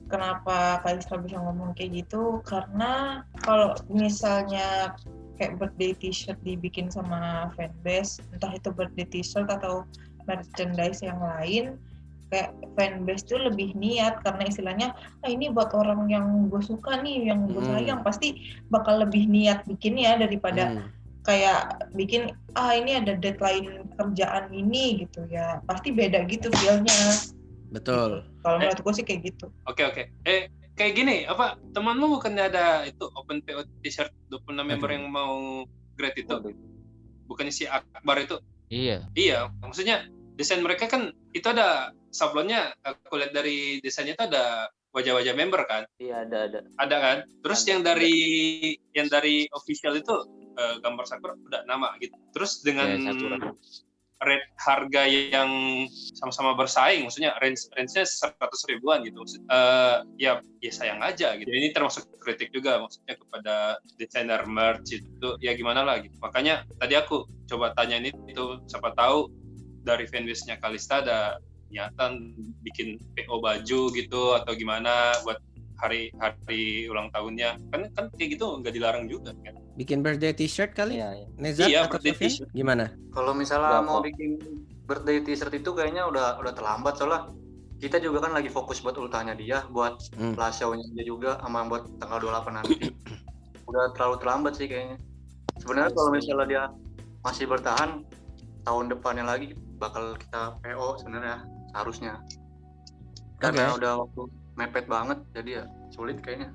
kenapa Kak Isra bisa ngomong kayak gitu, karena kalau misalnya kayak birthday t-shirt dibikin sama fanbase, entah itu birthday t-shirt atau merchandise yang lain, kayak fanbase tuh lebih niat karena istilahnya ini buat orang yang gue suka nih, yang gue sayang, pasti bakal lebih niat bikinnya daripada kayak bikin ini ada deadline kerjaan ini gitu ya, pasti beda gitu feel-nya. Betul. Kalau menurut gue sih kayak gitu. Oke. Kayak gini, temanmu bukannya ada itu open PO t-shirt 26 member yang mau grade itu? Bukannya si Akbar itu? Iya, maksudnya desain mereka kan itu ada sablonnya, aku lihat dari desainnya itu ada wajah-wajah member kan? Iya, ada. Ada kan? Terus yang dari official itu gambar Sakura udah nama gitu. Terus dengan rate harga yang sama-sama bersaing, maksudnya range-nya 100 ribuan gitu. Ya sayang aja gitu. Ini termasuk kritik juga maksudnya kepada desainer merch itu ya gimana lah gitu. Makanya tadi aku coba tanya itu siapa tahu dari fanbase-nya Kalista ada niatan bikin PO baju gitu atau gimana buat hari ulang tahunnya. Kan kayak gitu nggak dilarang juga kan. Bikin birthday t-shirt kali? Iya. Nezar atau birthday Sofian? t-shirt. Gimana? Kalau misalnya mau bikin birthday t-shirt itu kayaknya udah terlambat, soalnya kita juga kan lagi fokus buat ultahnya dia, buat last show-nya dia juga, sama buat tanggal 28 nanti. Udah terlalu terlambat sih kayaknya. Sebenarnya kalau misalnya dia masih bertahan tahun depannya lagi bakal kita PO sebenarnya seharusnya. Karena udah waktu mepet banget, jadi ya sulit kayaknya.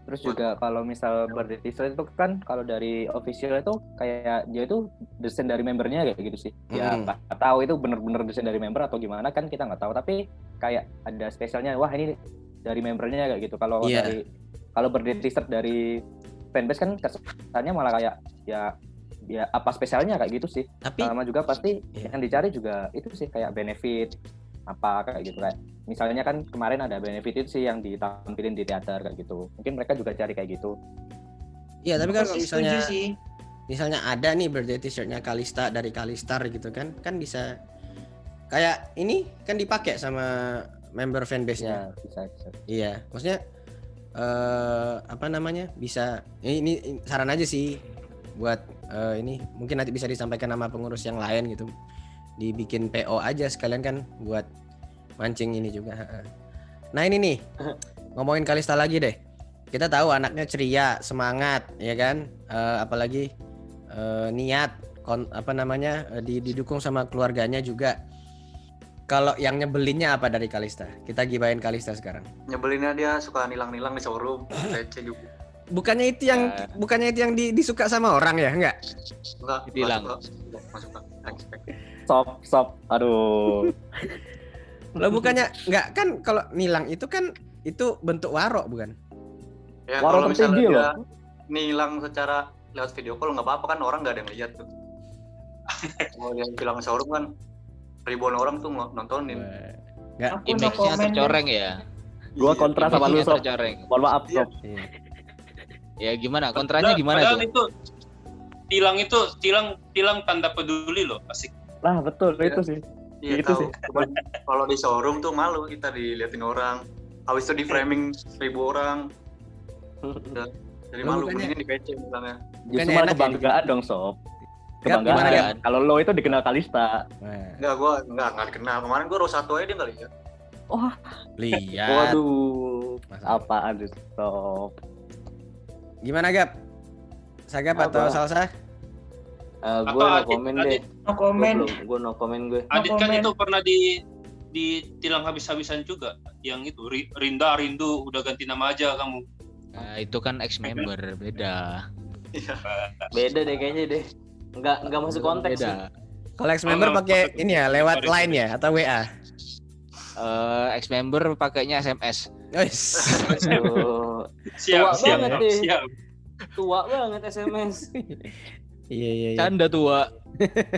Terus juga kalau misal birthday t-shirt itu kan kalau dari official itu kayak dia itu desain dari membernya kayak gitu sih. Ya nggak tahu itu bener-bener desain dari member atau gimana kan kita nggak tahu. Tapi kayak ada spesialnya, wah ini dari membernya kayak gitu. Kalau kalau birthday t-shirt dari fanbase kan kesannya malah kayak ya apa spesialnya kayak gitu sih. Tapi sama juga pasti yang dicari juga itu sih kayak benefit apa kayak gitu, kayak misalnya kan kemarin ada benefit itu sih yang ditampilin di teater kayak gitu, mungkin mereka juga cari kayak gitu. Iya, tapi kan kalau misalnya ada nih birthday t-shirtnya Kalista dari Kalistar gitu kan bisa kayak ini kan dipakai sama member fanbase-nya. Bisa. Iya, maksudnya apa namanya, bisa ini saran aja sih buat ini mungkin nanti bisa disampaikan sama pengurus yang lain gitu, dibikin PO aja sekalian kan buat mancing ini juga. Nah ini nih ngomongin Kalista lagi deh, kita tahu anaknya ceria, semangat ya kan, apalagi niat didukung sama keluarganya juga. Kalau yang nyebelinnya apa dari Kalista? Kita gibahin Kalista sekarang. Nyebelinnya dia suka nilang-nilang di showroom, receh juga. Bukannya itu yang disuka sama orang ya, enggak? Enggak, dilang. Masuk. Stop. Aduh. Lo bukannya enggak kan, kalau nilang itu kan itu bentuk warok bukan? Ya kalau misalnya dia nilang secara lewat video call nggak apa-apa kan, orang nggak ada yang lihat tuh. Kalau dia bilang showroom kan ribuan orang tuh nontonin. Enggak, image-nya tercoreng ya. Gua kontra sama lu, Sob. Mohon maaf, Sob. Ya gimana? Kontranya gimana tuh? Itu tilang tanda peduli loh, asik. Lah betul itu sih. Iya gitu sih. Kalau di showroom tuh malu kita diliatin orang. Habis itu di framing 1000 orang. Jadi malu begini di PC bilangnya. Justru malah kebanggaan dong, Sob. Kebanggaan. Kalau lo itu dikenal Kalista. Enggak, gua enggak dikenal. Kemarin gua row 1 aja dia enggak lihat. Wah, lihat. Waduh. Apaan itu, Sob? Gimana Gap? Sagap atau Salsa? Gue no komen deh. No komen. Gue no komen gue. Adit kan itu pernah ditilang habis-habisan juga. Yang itu Rindu udah ganti nama aja kamu. Nah, itu kan ex member, beda. Beda deh kayaknya deh. Enggak masuk konteks sih. Kalau ex member pakai ini ya, lewat line ya atau WA? Ex member pakainya SMS. Siap. Tua banget SMS. Iya. Canda tua.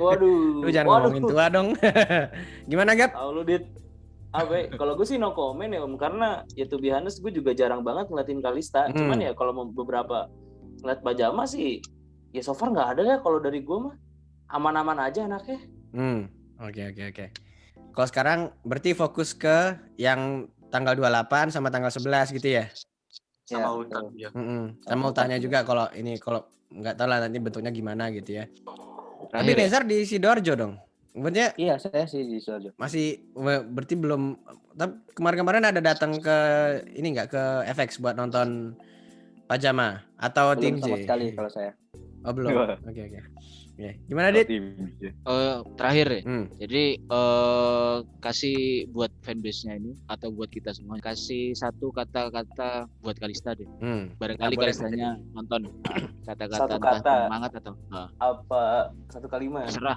Waduh. Lu jangan ngomongin tua dong. Gimana Gap? Lu Dit. Kalau gue sih no comment ya Om, karena ya to be honest gue juga jarang banget ngeliatin Kalista. Cuman ya kalau beberapa ngeliat pajama sih ya so far nggak ada ya. Kalau dari gue mah aman-aman aja anaknya. Oke. Kalau sekarang berarti fokus ke yang tanggal 28 sama tanggal 11 gitu ya? Sama ultah ya. Sama ultahnya juga, kalau nggak tahu lah nanti bentuknya gimana gitu ya. Tapi Nezar di Sidoarjo dong? Maksudnya? Iya, saya sih di Sidoarjo. Masih berarti belum, tapi kemarin ada datang ke ini nggak, ke FX buat nonton pajama atau belum tim J? Sama sekali kalau saya. Oh belum. Oke. Ya. Gimana Dit? Terakhir ya. Jadi kasih buat fanbase-nya ini atau buat kita semua, kasih satu kata-kata buat Kalista deh. Barangkali Kalistanya nonton. Kata-kata semangat atau apa satu kalimat. Terserah.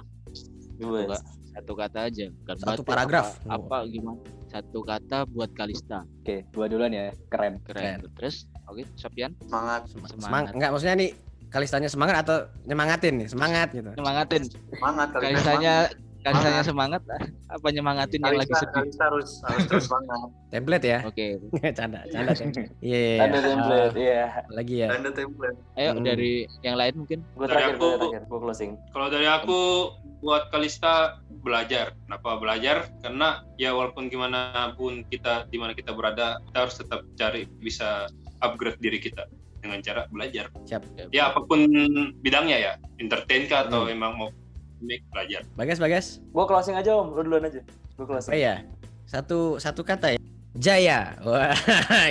Satu kata aja. Satu paragraf. Apa gimana? Satu kata buat Kalista. Oke, gua duluan ya. Keren. Terus, oke, Sofian. Semangat. Enggak, maksudnya nih Kalistanya semangat atau nyemangatin nih? Semangat gitu. Semangatin. Semangat Kalistanya semangat apa nyemangatin yang lagi sedih? Kalista harus terus semangat. Template ya? Oke. Canda template. Iya. Tanda template, iya. Lagi ya. Tanda template. Ayo dari yang lain mungkin. Gue terakhir, gue closing. Kalau dari aku buat Kalista belajar. Kenapa belajar? Karena ya walaupun gimana pun kita di mana kita berada, kita harus tetap cari bisa upgrade diri kita dengan cara belajar. Siap. Ya apapun bidangnya ya, entertain kah atau emang mau make belajar. Bagas. Gue closing aja Om, lu duluan aja. Gue closing. Iya. Satu kata ya. Jaya. Wah,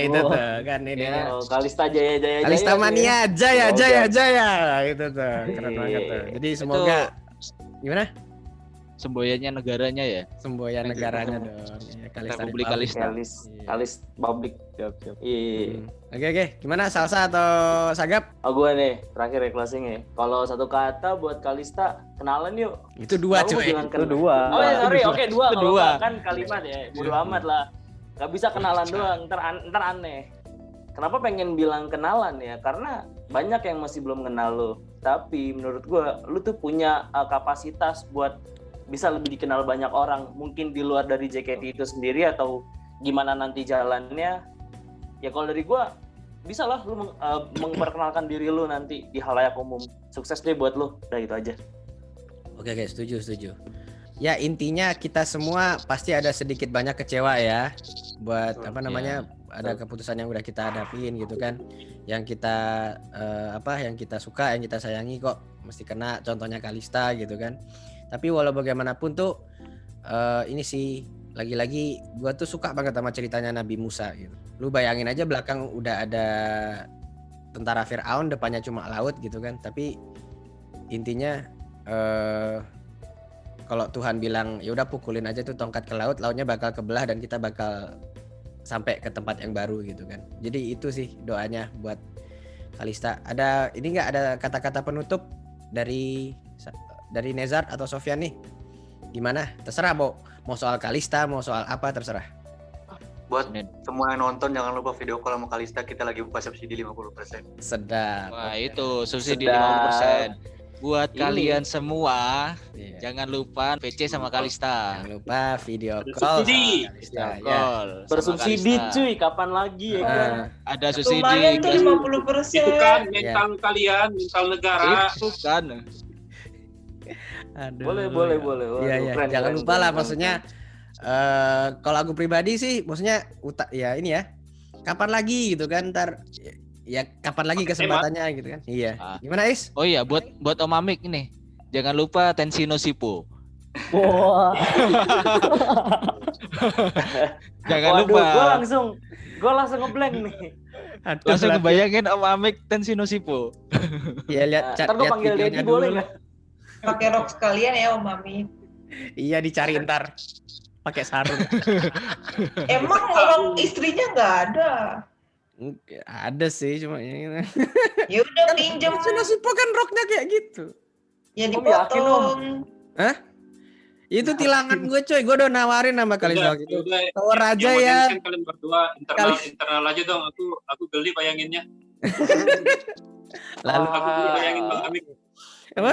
itu tuh kan ini. Kalista Jaya. Kalista Mania Jaya. Itu tuh. Keren banget tuh. Jadi semoga gimana? semboyannya negaranya ya. Semboyan negaranya dong. Ya, Republik Kalista. Kalis public. Siap. Iya. Oke. Gimana, Salsa atau Sagap? Gue nih terakhir ya closing ya. Kalau satu kata buat Kalista, kenalan yuk. Itu 2 Aku cuy. bilang Itu 2. Oh ya sorry, oke 2. Kalau Dua. nggak kan kalimat ya, bodo amat lah. Gak bisa kenalan doang, ntar aneh. Kenapa pengen bilang kenalan ya? Karena banyak yang masih belum kenal lo. Tapi menurut gue, lu tuh punya kapasitas buat bisa lebih dikenal banyak orang. Mungkin di luar dari JKT itu sendiri atau gimana nanti jalannya. Ya kalau dari gue, bisa lah lu memperkenalkan diri lu nanti di halayak umum. Sukses deh buat lu. Udah itu aja. Oke, setuju. Ya intinya kita semua pasti ada sedikit banyak kecewa ya buat ada keputusan yang udah kita hadapin gitu kan, yang kita yang kita suka, yang kita sayangi kok mesti kena, contohnya Kalista gitu kan. Tapi walau bagaimanapun tuh ini sih lagi-lagi gua tuh suka banget sama ceritanya Nabi Musa gitu. Lu bayangin aja belakang udah ada tentara Firaun, depannya cuma laut gitu kan, tapi intinya kalau Tuhan bilang ya udah pukulin aja tuh tongkat ke laut, lautnya bakal kebelah dan kita bakal sampai ke tempat yang baru gitu kan. Jadi itu sih doanya buat Kalista. Ada ini nggak ada kata-kata penutup dari Nezar atau Sofyan nih? Gimana? Terserah mau soal Kalista, mau soal apa terserah. Buat semua yang nonton jangan lupa video call sama Kalista, kita lagi buka subsidi 50%. Sedap. Wah, itu subsidi 50%. Buat kalian semua, jangan lupa PC sama Kalista. Jangan lupa video call. Bersubsidi cuy, kapan lagi ya kan? Ada subsidi. Lumayan tuh 50%. Itu kan mental kalian, mental negara. Itu kan. Aduh. Boleh. Iya. Jangan lupa lah, maksudnya kalau aku pribadi sih, maksudnya ya ini ya. Kapan lagi gitu kan, ntar ya kapan lagi kesempatannya gitu kan. Iya. Gimana Is? Oh iya, buat Om Amik ini. Jangan lupa Tensino Shippo. Wah. Jangan lupa. Gue langsung ngeblank nih. Langsung ngebayangin Om Amik Tensino Shippo. Iya, lihat chat. Ntar gue panggil Dedi boleh nggak? Pakai rok sekalian ya Om Mami. Iya, dicari ntar. Pakai sarung. Emang orang istrinya nggak ada? Ada sih cuma ya. Ya udah pinjem. Sipo kan roknya kayak gitu. Ya dipotong. Hah? Itu tilangan gue coy. Gue udah nawarin sama Kalista gitu. Tawar aja ya. Kalian berdua internal aja dong. Aku geli bayanginnya. Lalu aku bayangin Bang Amik. Apa?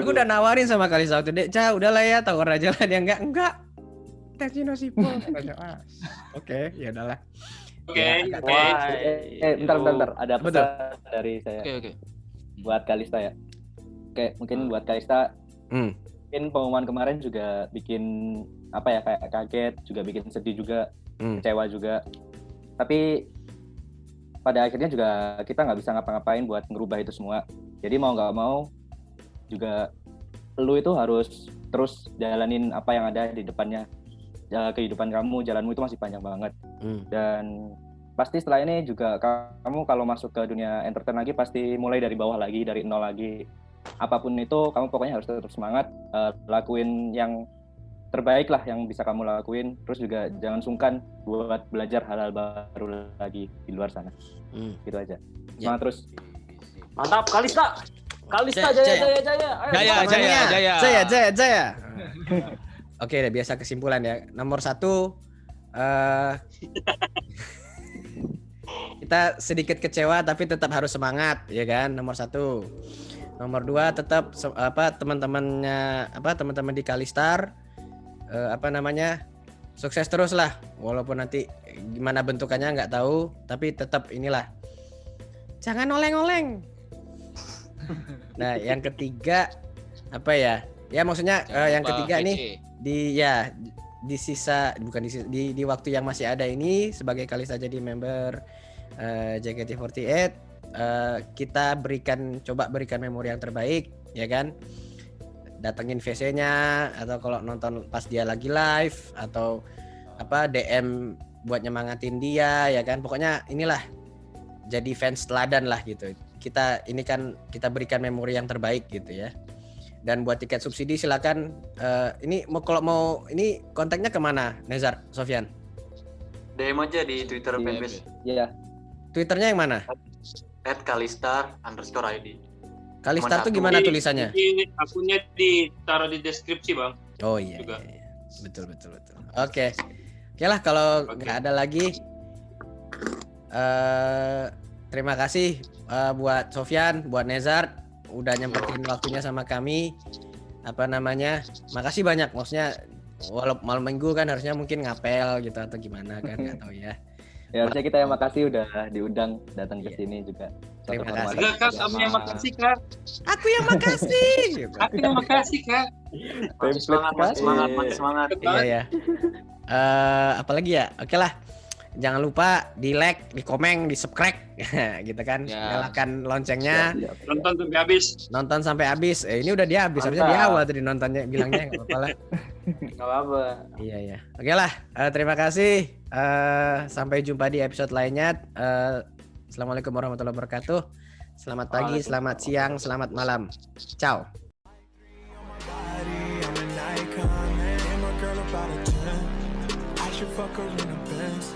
Aku udah nawarin sama Kalista waktu Dek, udah lah ya, tawar aja lah. Dia enggak. Tensino Shippo. Oke, ya udahlah. Oke. Bentar. Ada pesan dari saya. Oke. Buat Kalista ya. Oke, mungkin buat Kalista. Mungkin pengumuman kemarin juga bikin kayak kaget, juga bikin sedih juga, kecewa juga. Tapi pada akhirnya juga kita nggak bisa ngapa-ngapain buat ngerubah itu semua. Jadi mau nggak mau juga lu itu harus terus jalanin apa yang ada di depannya. Kehidupan jalanmu itu masih panjang banget. Dan pasti setelah ini juga kamu kalau masuk ke dunia entertain lagi pasti mulai dari bawah lagi, dari nol lagi. Apapun itu kamu pokoknya harus tetap semangat, lakuin yang terbaik lah yang bisa kamu lakuin. Terus juga jangan sungkan buat belajar hal-hal baru lagi di luar sana. Gitu aja. Semangat terus. Mantap Kalista jaya. Oke, udah biasa kesimpulan ya. Nomor 1, kita sedikit kecewa tapi tetap harus semangat, ya kan? Nomor 1. Nomor 2, tetap teman-teman di Kalistar sukses terus lah. Walaupun nanti gimana bentukannya nggak tahu, tapi tetap inilah. Jangan oleng-oleng. Nah, yang ketiga Ya maksudnya yang ketiga nih di waktu yang masih ada ini sebagai Kalista jadi member JKT48, kita coba berikan memori yang terbaik, ya kan? Datengin VC-nya atau kalau nonton pas dia lagi live atau DM buat nyemangatin dia, ya kan? Pokoknya inilah jadi fans teladan lah gitu. Kita berikan memori yang terbaik gitu ya. Dan buat tiket subsidi silakan. Ini kalau mau ini kontaknya kemana, Nezar, Sofyan? DM aja di Twitter fanbase. Iya. Twitternya yang mana? @kalistar_id. Kalistar tuh gimana tulisannya? Akunnya ditaruh di deskripsi, Bang. Oh iya. Betul. Oke lah kalau nggak ada lagi. Terima kasih buat Sofyan, buat Nezar udah nyempetin waktunya sama kami. Makasih banyak. Maksudnya walaupun malam minggu kan harusnya mungkin ngapel gitu atau gimana kan, nggak tahu ya. Ya harusnya kita yang makasih udah diundang datang ke sini juga. Terima kasih. Enggak, Kak, kamu yang makasih, Kak. Aku yang makasih. Aku yang makasih, Kak. Semangat. Iya ya. Apalagi ya? Oke lah. Jangan lupa di like, di komen, di subscribe gitu kan. Nyalakan loncengnya. Nonton sampai habis. Ini udah dia habis. Harusnya di awal tadi nontonnya bilangnya enggak apa-apa lah. Enggak apa-apa. Iya. Oke lah. Terima kasih. Sampai jumpa di episode lainnya. Assalamualaikum warahmatullahi wabarakatuh. Selamat pagi, selamat siang, selamat malam. Ciao. Fuck her in a Benz.